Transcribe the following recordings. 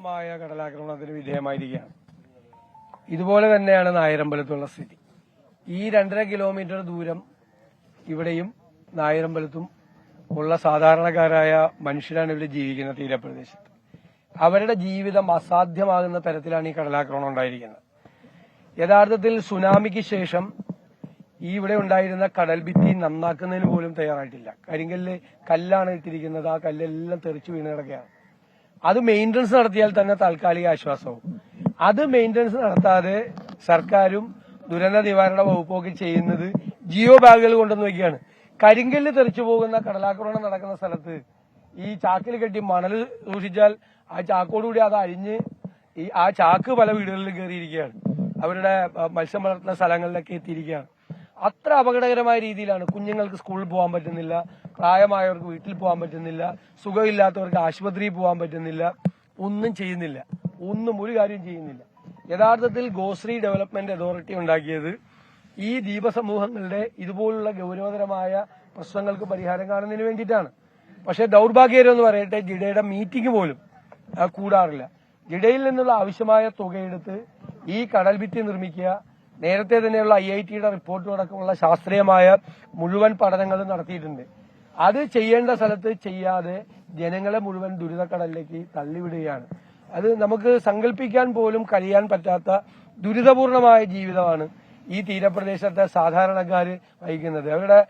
വ്യാപകമായ കടലാക്രമണത്തിന് വിധേയമായിരിക്കുകയാണ്. ഇതുപോലെ തന്നെയാണ് നായരമ്പലത്തുള്ള സ്ഥിതി. ഈ 2.5 കിലോമീറ്റർ ദൂരം ഇവിടെയും നായരമ്പലത്തും ഉള്ള സാധാരണക്കാരായ മനുഷ്യരാണ് ഇവിടെ ജീവിക്കുന്ന തീരപ്രദേശത്ത്. അവരുടെ ജീവിതം അസാധ്യമാകുന്ന തരത്തിലാണ് ഈ കടലാക്രമണം ഉണ്ടായിരിക്കുന്നത്. യഥാർത്ഥത്തിൽ സുനാമിക്ക് ശേഷം ഈ ഇവിടെ ഉണ്ടായിരുന്ന കടൽ ഭിത്തി നന്നാക്കുന്നതിന് പോലും തയ്യാറായിട്ടില്ല. കരിങ്കല്ല് കല്ലാണ് ഇട്ടിരിക്കുന്നത്, ആ കല്ലെല്ലാം തെറിച്ചു വീണ് കിടക്കുകയാണ്. അത് മെയിന്റനൻസ് നടത്തിയാൽ തന്നെ താൽക്കാലിക ആശ്വാസവും. അത് മെയിന്റനൻസ് നടത്താതെ സർക്കാരും ദുരന്ത നിവാരണ വകുപ്പൊക്കെ ചെയ്യുന്നത് ജിയോ ബാഗുകൾ കൊണ്ടുവന്ന് വയ്ക്കുകയാണ്. കരിങ്കല്ല് തെറിച്ചു പോകുന്ന കടലാക്രമണം നടക്കുന്ന സ്ഥലത്ത് ഈ ചാക്കിൽ കെട്ടി മണൽ സൂക്ഷിച്ചാൽ ആ ചാക്കോടുകൂടി അത് അരിഞ്ഞ് ആ ചാക്ക് പല വീടുകളിൽ കയറിയിരിക്കുകയാണ്. അവരുടെ മത്സ്യം വളർത്തുന്ന സ്ഥലങ്ങളിലൊക്കെ എത്തിയിരിക്കുകയാണ്. അത്ര അപകടകരമായ രീതിയിലാണ്. കുഞ്ഞുങ്ങൾക്ക് സ്കൂളിൽ പോകാൻ പറ്റുന്നില്ല, പ്രായമായവർക്ക് വീട്ടിൽ പോകാൻ പറ്റുന്നില്ല, സുഖമില്ലാത്തവർക്ക് ആശുപത്രിയിൽ പോകാൻ പറ്റുന്നില്ല. ഒന്നും ചെയ്യുന്നില്ല, ഒരു കാര്യം ചെയ്യുന്നില്ല. യഥാർത്ഥത്തിൽ ഗോശ്രീ ഡെവലപ്മെന്റ് അതോറിറ്റി ഉണ്ടാക്കിയത് ഈ ദ്വീപസമൂഹങ്ങളുടെ ഇതുപോലുള്ള ഗൗരവതരമായ പ്രശ്നങ്ങൾക്ക് പരിഹാരം കാണുന്നതിന് വേണ്ടിയിട്ടാണ്. പക്ഷെ ദൌർഭാഗ്യകരം എന്ന് പറയട്ടെ, ജിഡയുടെ മീറ്റിംഗ് പോലും കൂടാറില്ല. ജിഡയിൽ നിന്നുള്ള ആവശ്യമായ തുകയെടുത്ത് ഈ കടൽ ഭിത്തി നിർമ്മിക്കുക, നേരത്തെ തന്നെയുള്ള IITയുടെ റിപ്പോർട്ടും അടക്കമുള്ള ശാസ്ത്രീയമായ മുഴുവൻ പഠനങ്ങളും നടത്തിയിട്ടുണ്ട്. അത് ചെയ്യേണ്ട സ്ഥലത്ത് ചെയ്യാതെ ജനങ്ങളെ മുഴുവൻ ദുരിതക്കടലിലേക്ക് തള്ളിവിടുകയാണ്. അത് നമുക്ക് സങ്കല്പിക്കാൻ പോലും കഴിയാൻ പറ്റാത്ത ദുരിതപൂർണമായ ജീവിതമാണ് ഈ തീരപ്രദേശത്തെ സാധാരണക്കാര് വഹിക്കുന്നത്. അവരുടെ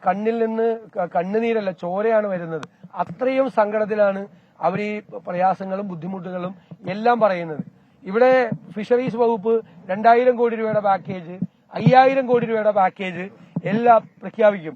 കണ്ണിൽ നിന്ന് കണ്ണുനീരല്ല, ചോരയാണ് വരുന്നത്. അത്രയും സങ്കടത്തിലാണ് അവർ ഈ പ്രയാസങ്ങളും ബുദ്ധിമുട്ടുകളും എല്ലാം പറയുന്നത്. ഇവിടെ ഫിഷറീസ് വകുപ്പ് 2000 കോടി രൂപയുടെ പാക്കേജ്, 5000 കോടി രൂപയുടെ പാക്കേജ് എല്ലാം പ്രഖ്യാപിക്കും.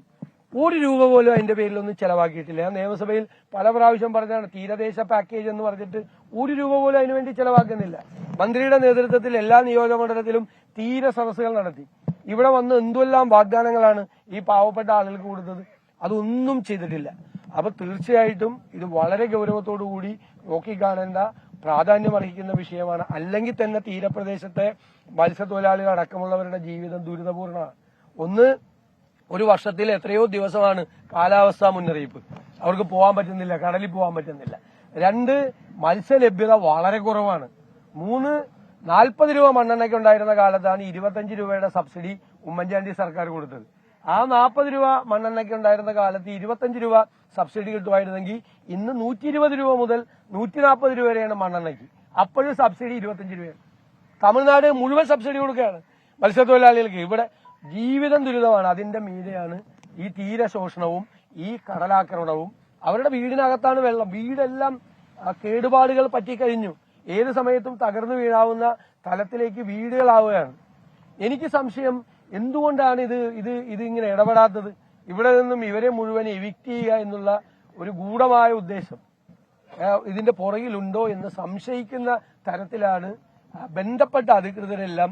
1 രൂപ പോലും അതിന്റെ പേരിലൊന്നും ചെലവാക്കിയിട്ടില്ല. ഞാൻ നിയമസഭയിൽ പല പ്രാവശ്യം പറഞ്ഞാണ്, തീരദേശ പാക്കേജ് എന്ന് പറഞ്ഞിട്ട് 1 രൂപ പോലും അതിനുവേണ്ടി ചെലവാക്കുന്നില്ല. മന്ത്രിയുടെ നേതൃത്വത്തിൽ എല്ലാ നിയോജകമണ്ഡലത്തിലും തീര സദസ്സുകൾ നടത്തി. ഇവിടെ വന്ന് എന്തെല്ലാം വാഗ്ദാനങ്ങളാണ് ഈ പാവപ്പെട്ട ആളുകൾക്ക് കൊടുത്തത്. അതൊന്നും ചെയ്തിട്ടില്ല. അപ്പൊ തീർച്ചയായിട്ടും ഇത് വളരെ ഗൗരവത്തോടുകൂടി നോക്കിക്കാണേണ്ട, പ്രാധാന്യമർഹിക്കുന്ന വിഷയമാണ്. അല്ലെങ്കിൽ തന്നെ തീരപ്രദേശത്തെ മത്സ്യത്തൊഴിലാളികൾ അടക്കമുള്ളവരുടെ ജീവിതം ദുരിതപൂർണമാണ്. ഒരു വർഷത്തിൽ എത്രയോ ദിവസമാണ് കാലാവസ്ഥാ മുന്നറിയിപ്പ്. അവർക്ക് പോകാൻ പറ്റുന്നില്ല, കടലിൽ പോകാൻ പറ്റുന്നില്ല. 2, മത്സ്യലഭ്യത വളരെ കുറവാണ്. 3, 40 രൂപ മണ്ണെണ്ണയ്ക്ക് ഉണ്ടായിരുന്ന കാലത്താണ് 25 രൂപയുടെ സബ്സിഡി ഉമ്മൻചാണ്ടി സർക്കാർ കൊടുത്തത്. ആ 40 രൂപ മണ്ണെണ്ണയ്ക്ക് ഉണ്ടായിരുന്ന കാലത്ത് 25 രൂപ സബ്സിഡി കിട്ടുമായിരുന്നെങ്കിൽ ഇന്ന് 120 രൂപ മുതൽ 140 രൂപ വരെയാണ് മണ്ണെണ്ണയ്ക്ക്. അപ്പോഴും സബ്സിഡി 25 രൂപയാണ്. തമിഴ്നാട് മുഴുവൻ സബ്സിഡി കൊടുക്കുകയാണ് മത്സ്യത്തൊഴിലാളികൾക്ക്. ഇവിടെ ജീവിതം ദുരിതമാണ്. അതിന്റെ മീതെയാണ് ഈ തീരശോഷണവും ഈ കടലാക്രമണവും. അവരുടെ വീടിനകത്താണ് വെള്ളം. വീടെല്ലാം കേടുപാടുകൾ പറ്റിക്കഴിഞ്ഞു. ഏത് സമയത്തും തകർന്നു വീഴാവുന്ന തലത്തിലേക്ക് വീടുകളാവുകയാണ്. എനിക്ക് സംശയം, എന്തുകൊണ്ടാണ് ഇത് ഇങ്ങനെ ഇടപെടാത്തത്? ഇവിടെ നിന്നും ഇവരെ മുഴുവൻ എവിക്ട് ചെയ്യുക എന്നുള്ള ഒരു ഗൂഢമായ ഉദ്ദേശം ഇതിന്റെ പുറകിലുണ്ടോ എന്ന് സംശയിക്കുന്ന തരത്തിലാണ് ബന്ധപ്പെട്ട അധികൃതരെല്ലാം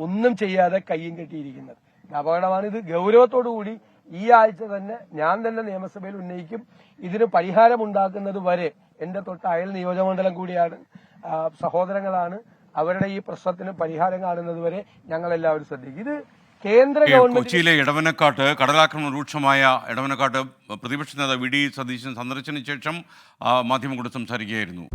ഒന്നും ചെയ്യാതെ കയ്യും കെട്ടിയിരിക്കുന്നത്. അപകടമാണ്. ഇത് ഗൗരവത്തോടുകൂടി ഈ ആഴ്ച തന്നെ ഞാൻ തന്നെ നിയമസഭയിൽ ഉന്നയിക്കും. ഇതിന് പരിഹാരമുണ്ടാക്കുന്നത് വരെ എന്റെ തൊട്ട് അയൽ നിയോജകമണ്ഡലം കൂടിയാണ്, സഹോദരങ്ങളാണ്. അവരുടെ ഈ പ്രശ്നത്തിന് പരിഹാരം കാണുന്നത് വരെ ഞങ്ങൾ എല്ലാവരും ശ്രദ്ധിക്കും. ഇത് കേന്ദ്ര ഗവൺമെന്റ്. കൊച്ചിയിലെ എടവനക്കാട്ട് കടലാക്രമണം രൂക്ഷമായ എടവനക്കാട്ട് പ്രതിപക്ഷ നേതാവ് VD സതീശൻ സന്ദർശനത്തിന് ശേഷം മാധ്യമങ്ങളോട് സംസാരിക്കുകയായിരുന്നു.